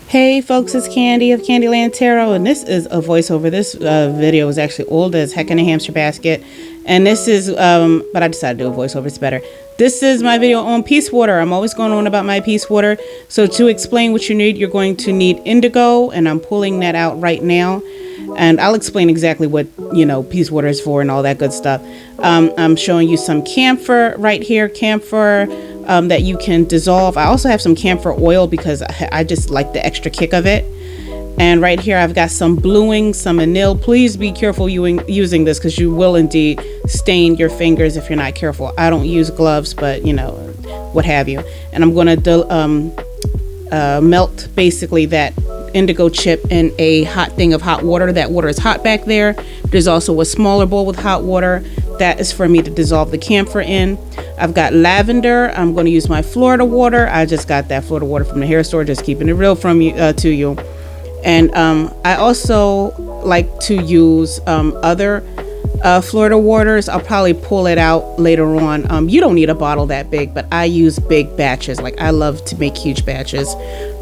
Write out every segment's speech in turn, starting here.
Hey folks, it's Candy of Kandyland Tarot, and this is a voiceover. This video is actually old as heck in a hamster basket, and this is, but I decided to do a voiceover, it's better. This is my video on peace water. I'm always going on about my peace water. So to explain what you need, you're going to need indigo, and I'm pulling that out right now. And I'll explain exactly what, peace water is for and all that good stuff. I'm showing you some camphor right here, camphor that you can dissolve. I also have some camphor oil because I just like the extra kick of it. And right here I've got some bluing, some anil. Please be careful using this because you will indeed stain your fingers if you're not careful. I don't use gloves, but what have you. And I'm going to melt basically that indigo chip in a hot thing of hot water. That water is hot back there. There's also a smaller bowl with hot water. That is for me to dissolve the camphor in. I've got lavender. I'm going to use my Florida water. I just got that Florida water from the hair store, just keeping it real from you to you. And I also like to use other Florida waters. I'll probably pull it out later on. You don't need a bottle that big, but I use big batches. Like, I love to make huge batches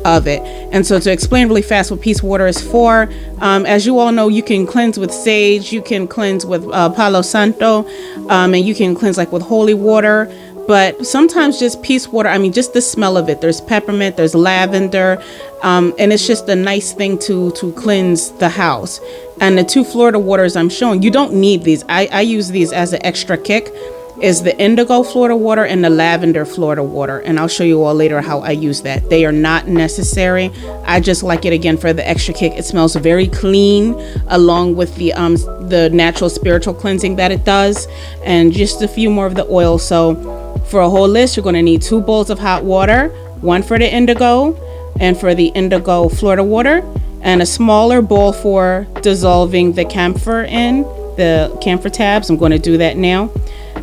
of it. And so to explain really fast what peace water is for, as you all know, you can cleanse with sage, you can cleanse with palo santo, and you can cleanse like with holy water. But sometimes just peace water, just the smell of it. There's peppermint, there's lavender, and it's just a nice thing to cleanse the house. And the two Florida waters I'm showing, you don't need these. I use these as an extra kick, is the indigo Florida water and the lavender Florida water. And I'll show you all later how I use that. They are not necessary. I just like it again for the extra kick. It smells very clean along with the natural spiritual cleansing that it does. And just a few more of the oil. So for a whole list, you're going to need 2 bowls of hot water, 1 for the indigo and for the indigo Florida water, and a smaller bowl for dissolving the camphor in, the camphor tabs. I'm going to do that now.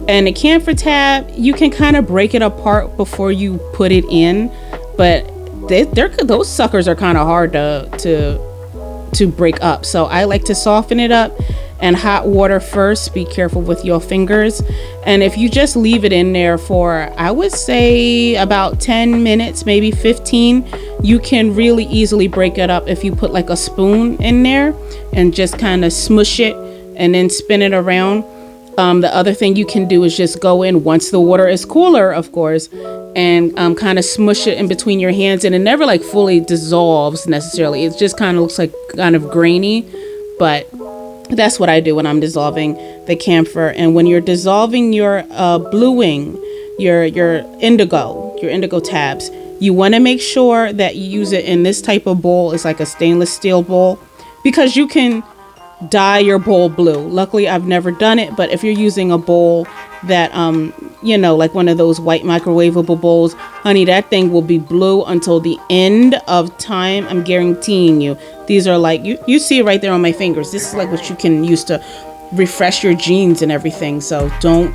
And the camphor tab, you can kind of break it apart before you put it in, but those suckers are kind of hard to break up. So I like to soften it up and hot water first. Be careful with your fingers. And if you just leave it in there for, I would say about 10 minutes, maybe 15, you can really easily break it up if you put like a spoon in there and just kind of smush it and then spin it around. The other thing you can do is just go in once the water is cooler, of course, and kind of smush it in between your hands, and it never like fully dissolves necessarily. It just kind of looks like kind of grainy, but that's what I do when I'm dissolving the camphor. And when you're dissolving your bluing, your indigo tabs, you want to make sure that you use it in this type of bowl. It's like a stainless steel bowl, because you can dye your bowl blue. Luckily, I've never done it, but if you're using a bowl that like one of those white microwavable bowls, honey, that thing will be blue until the end of time. I'm guaranteeing you. These are like, you see it right there on my fingers. This is like what you can use to refresh your jeans and everything. So don't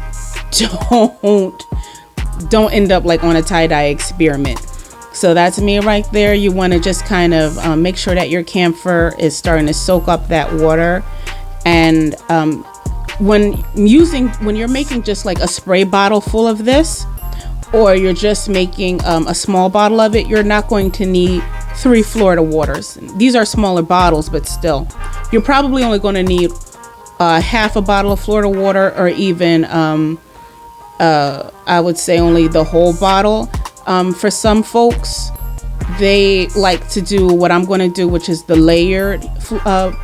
end up like on a tie-dye experiment. So that's me right there. You want to just kind of make sure that your camphor is starting to soak up that water. And when you're making just like a spray bottle full of this, or you're just making a small bottle of it, you're not going to need 3 Florida waters. These are smaller bottles, but still, you're probably only going to need half a bottle of Florida water, or even I would say only the whole bottle. For some folks, they like to do what I'm going to do, which is the layered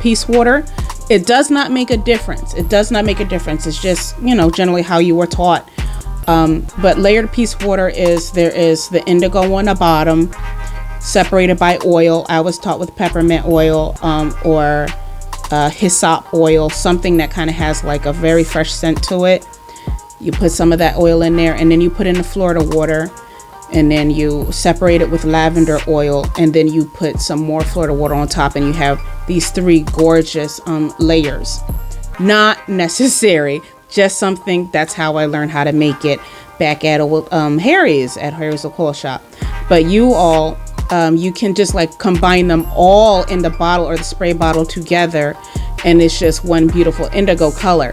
peace water. It does not make a difference. It does not make a difference. It's just, generally how you were taught. But layered peace water there is the indigo on the bottom, separated by oil. I was taught with peppermint oil or hyssop oil, something that kind of has like a very fresh scent to it. You put some of that oil in there, and then you put in the Florida water. And then you separate it with lavender oil, and then you put some more Florida water on top, and you have these 3 gorgeous layers. Not necessary, just something. That's how I learned how to make it back at Harry's Oil Shop. But you all, you can just like combine them all in the bottle or the spray bottle together, and it's just one beautiful indigo color.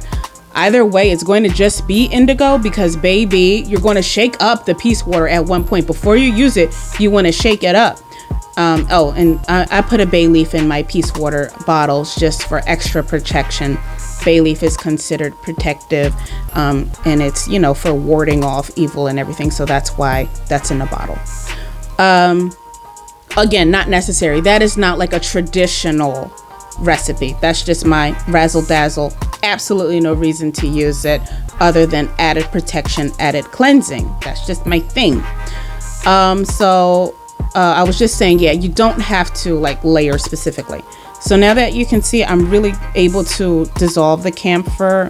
Either way, it's going to just be indigo, because baby, you're going to shake up the peace water at one point. Before you use it, you want to shake it up. Oh, and I put a bay leaf in my peace water bottles just for extra protection. Bay leaf is considered protective, and it's, you know, for warding off evil and everything. So that's why that's in the bottle. Again, not necessary. That is not like a traditional recipe. That's just my razzle dazzle. Absolutely no reason to use it other than added protection, added cleansing. That's just my thing. I was just saying, yeah, you don't have to like layer specifically. So now that you can see, I'm really able to dissolve the camphor.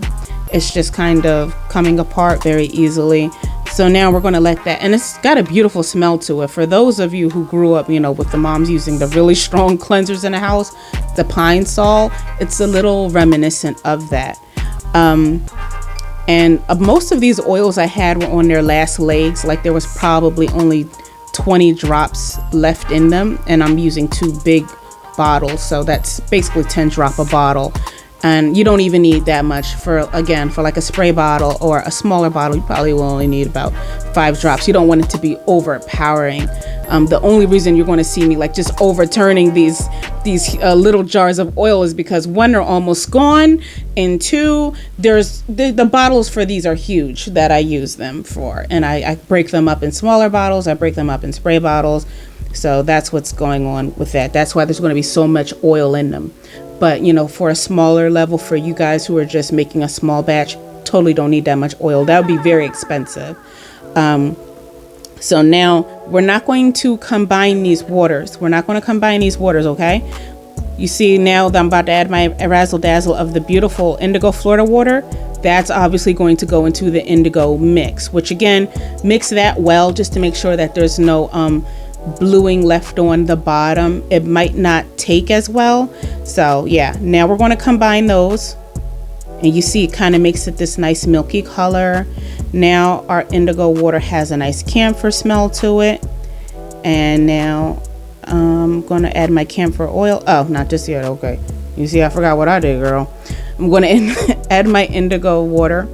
It's just kind of coming apart very easily. So now we're going to let that, and it's got a beautiful smell to it. For those of you who grew up, you know, with the moms using the really strong cleansers in the house, the pine sol, it's a little reminiscent of that. And most of these oils I had were on their last legs. Like there was probably only 20 drops left in them, and I'm using 2 big bottles, so that's basically 10 drop a bottle. And you don't even need that much for like a spray bottle or a smaller bottle. You probably will only need about 5 drops. You don't want it to be overpowering. The only reason you're going to see me like just overturning these little jars of oil is because 1, they're almost gone, and 2, there's the bottles for these are huge that I use them for, and I break them up in smaller bottles. I break them up in spray bottles. So that's what's going on with that. That's why there's going to be so much oil in them. But, you know, for a smaller level, for you guys who are just making a small batch, totally don't need that much oil. That would be very expensive. So now we're not going to combine these waters. We're not going to combine these waters, okay? You see now that I'm about to add my razzle dazzle of the beautiful indigo Florida water. That's obviously going to go into the indigo mix, which again, mix that well just to make sure that there's no bluing left on the bottom. It might not take as well. So yeah, now we're going to combine those, and you see it kind of makes it this nice milky color. Now our indigo water has a nice camphor smell to it, and now I'm going to add my camphor oil. Oh, not just yet. Okay, you see I forgot what I did, girl. I'm going to add my indigo water,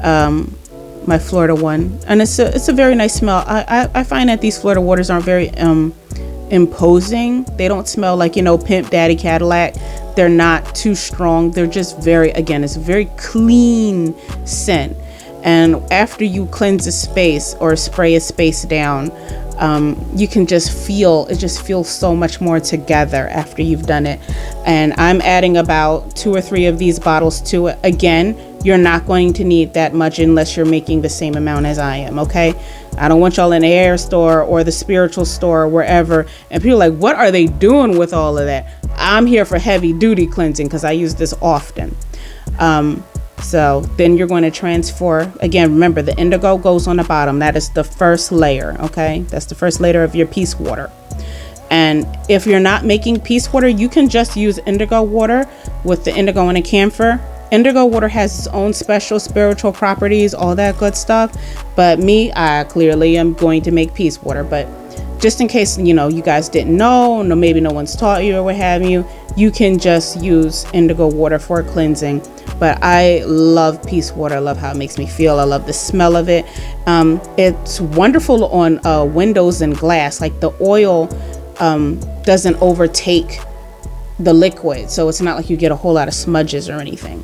my Florida one, and it's a very nice smell. I find that these Florida waters aren't very imposing. They don't smell like, you know, Pimp Daddy Cadillac. They're not too strong. They're just very, again, it's a very clean scent. And after you cleanse a space or spray a space down, you can just feel, it just feels so much more together after you've done it. And I'm adding about 2 or 3 of these bottles to it. Again, you're not going to need that much unless you're making the same amount as I am, okay? I don't want y'all in the hair store or the spiritual store or wherever, and people are like, what are they doing with all of that? I'm here for heavy duty cleansing because I use this often. So then you're going to transfer, again, remember the indigo goes on the bottom. That is the first layer, okay? That's the first layer of your peace water. And if you're not making peace water, you can just use indigo water with the indigo and the camphor. Indigo water has its own special spiritual properties, all that good stuff. But me, I clearly am going to make peace water. But just in case, you know, you guys didn't know, no, maybe no one's taught you or what have you, you can just use indigo water for cleansing. But I love peace water. I love how it makes me feel. I love the smell of it. It's wonderful on windows and glass. Like the oil doesn't overtake the liquid, so it's not like you get a whole lot of smudges or anything.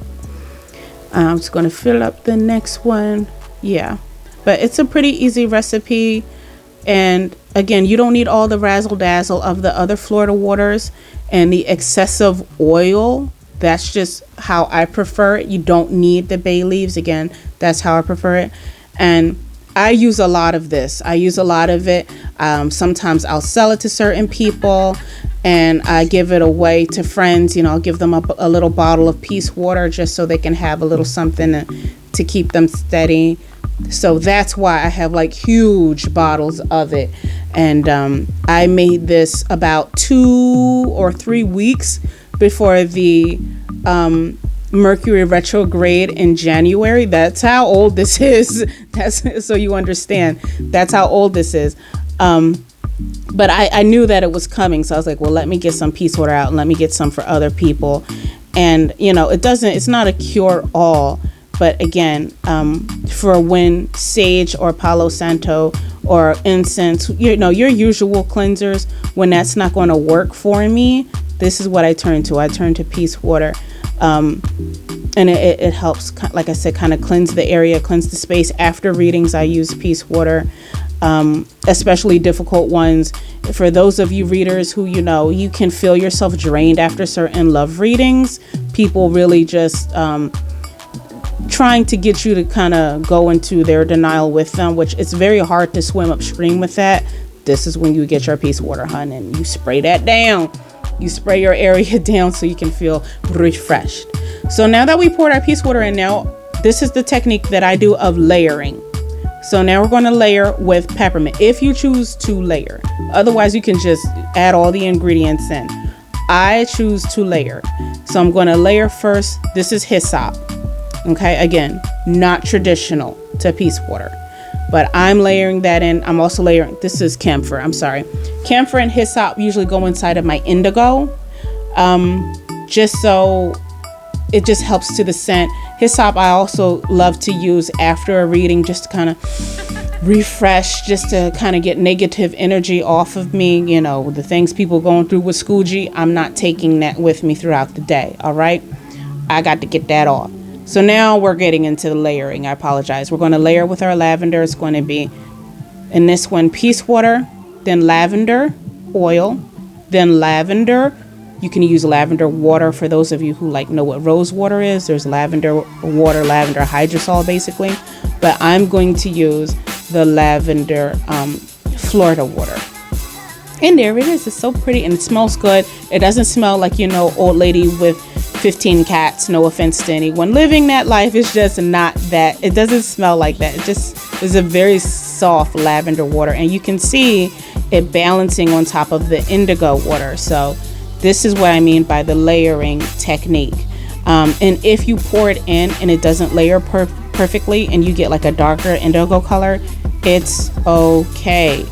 I'm just going to fill up the next one. Yeah, but it's a pretty easy recipe. And again, you don't need all the razzle dazzle of the other Florida waters and the excessive oil. That's just how I prefer it. You don't need the bay leaves. Again, that's how I prefer it. And I use a lot of this. I use a lot of it. Sometimes I'll sell it to certain people, and I give it away to friends. You know, I'll give them a little bottle of peace water just so they can have a little something to keep them steady. So that's why I have like huge bottles of it. And I made this about 2 or 3 weeks before the Mercury retrograde in January. That's how old this is. That's so you understand. That's how old this is. But I knew that it was coming, so I was like, well, let me get some peace water out and let me get some for other people. And you know, it's not a cure all, but again, for when sage or palo santo or incense, you know, your usual cleansers. When that's not going to work for me, this is what I turn to. I turn to peace water. And it helps, like I said, kind of cleanse the area, cleanse the space. After readings, I use peace water, especially difficult ones. For those of you readers who, you know, you can feel yourself drained after certain love readings, people really just trying to get you to kind of go into their denial with them, which it's very hard to swim upstream with that. This is when you get your peace water, hun, and you spray that down. You spray your area down so you can feel refreshed. So now that we poured our peace water in, now this is the technique that I do of layering. So now we're going to layer with peppermint if you choose to layer. Otherwise, you can just add all the ingredients in. I choose to layer. So I'm going to layer first. This is hyssop. Okay, again, not traditional to peace water, but I'm layering that in. I'm also layering, this is camphor, I'm sorry. Camphor and hyssop usually go inside of my indigo, just so it just helps to the scent. Hyssop I also love to use after a reading, just to kind of refresh, just to kind of get negative energy off of me. You know, the things people going through with Scoogie, I'm not taking that with me throughout the day, all right? I got to get that off. So now we're getting into the layering. I apologize. We're going to layer with our lavender. It's going to be, in this one, peace water, then lavender oil, then lavender. You can use lavender water for those of you who like know what rose water is. There's lavender water, lavender hydrosol basically. But I'm going to use the lavender Florida water. And there it is. It's so pretty and it smells good. It doesn't smell like, you know, old lady with 15 cats. No offense to anyone living that life. It's just not that. It doesn't smell like that. It just is a very soft lavender water. And you can see it balancing on top of the indigo water. So this is what I mean by the layering technique. And if you pour it in and it doesn't layer perfectly and you get like a darker indigo color, it's okay.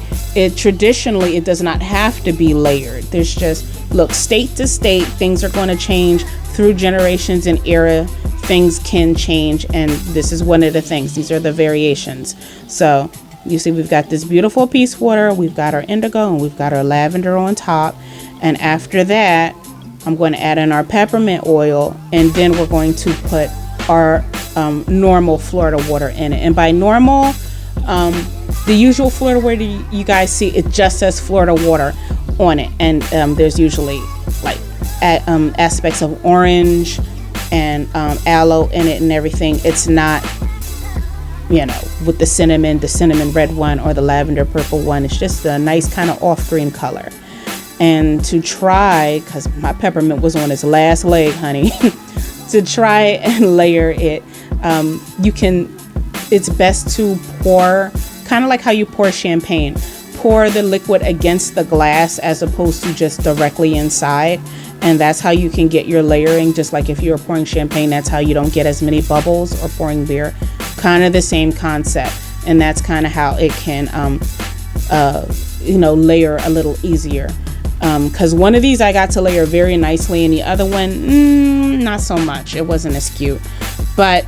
Traditionally, it does not have to be layered. There's just, look, state to state, things are going to change through generations and era. Things can change, and this is one of the things. These are the variations. So you see we've got this beautiful peace water, we've got our indigo, and we've got our lavender on top. And after that, I'm going to add in our peppermint oil, and then we're going to put our normal Florida water in it. And by normal, the usual Florida water you guys see, it just says Florida water on it. And there's usually like aspects of orange and aloe in it and everything. It's not, you know, with the cinnamon red one or the lavender purple one. It's just a nice kind of off green color. And to try, because my peppermint was on its last leg, honey, to try and layer it, it's best to pour, kind of like how you pour champagne. Pour the liquid against the glass as opposed to just directly inside. And that's how you can get your layering. Just like if you're pouring champagne, that's how you don't get as many bubbles, or pouring beer. Kind of the same concept. And that's kind of how it can, layer a little easier. Because one of these I got to layer very nicely, and the other one, not so much. It wasn't as cute. But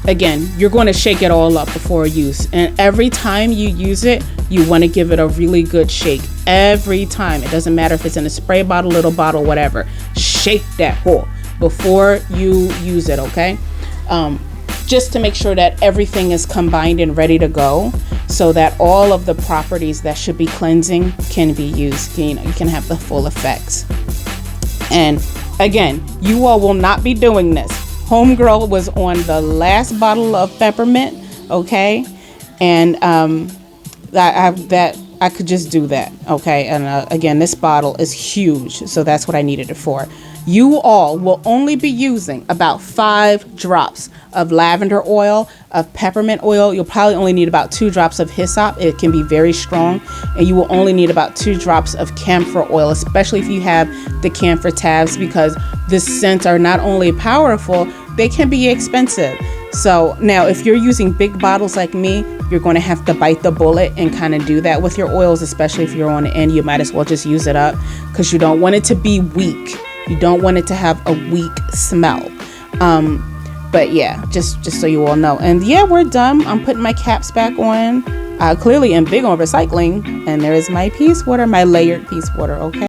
again, you're going to shake it all up before use. And every time you use it, you want to give it a really good shake. Every time. It doesn't matter if it's in a spray bottle, little bottle, whatever. Shake that hole before you use it, okay? Just to make sure that everything is combined and ready to go, so that all of the properties that should be cleansing can be used. You know, you can have the full effects. And again, you all will not be doing this. Homegirl was on the last bottle of peppermint, okay? And I could just do that, okay? And again, this bottle is huge, so that's what I needed it for. You all will only be using about 5 drops of lavender oil, of peppermint oil. You'll probably only need about 2 drops of hyssop. It can be very strong. And you will only need about 2 drops of camphor oil, especially if you have the Camphor Tabs, because the scents are not only powerful, they can be expensive. So now if you're using big bottles like me, you're going to have to bite the bullet and kind of do that with your oils, especially if you're on the end. You might as well just use it up, because you don't want it to be weak. You don't want it to have a weak smell. But yeah, just so you all know. And yeah, we're done. I'm putting my caps back on. I clearly am big on recycling, and there is my peace water, my layered peace water. Okay.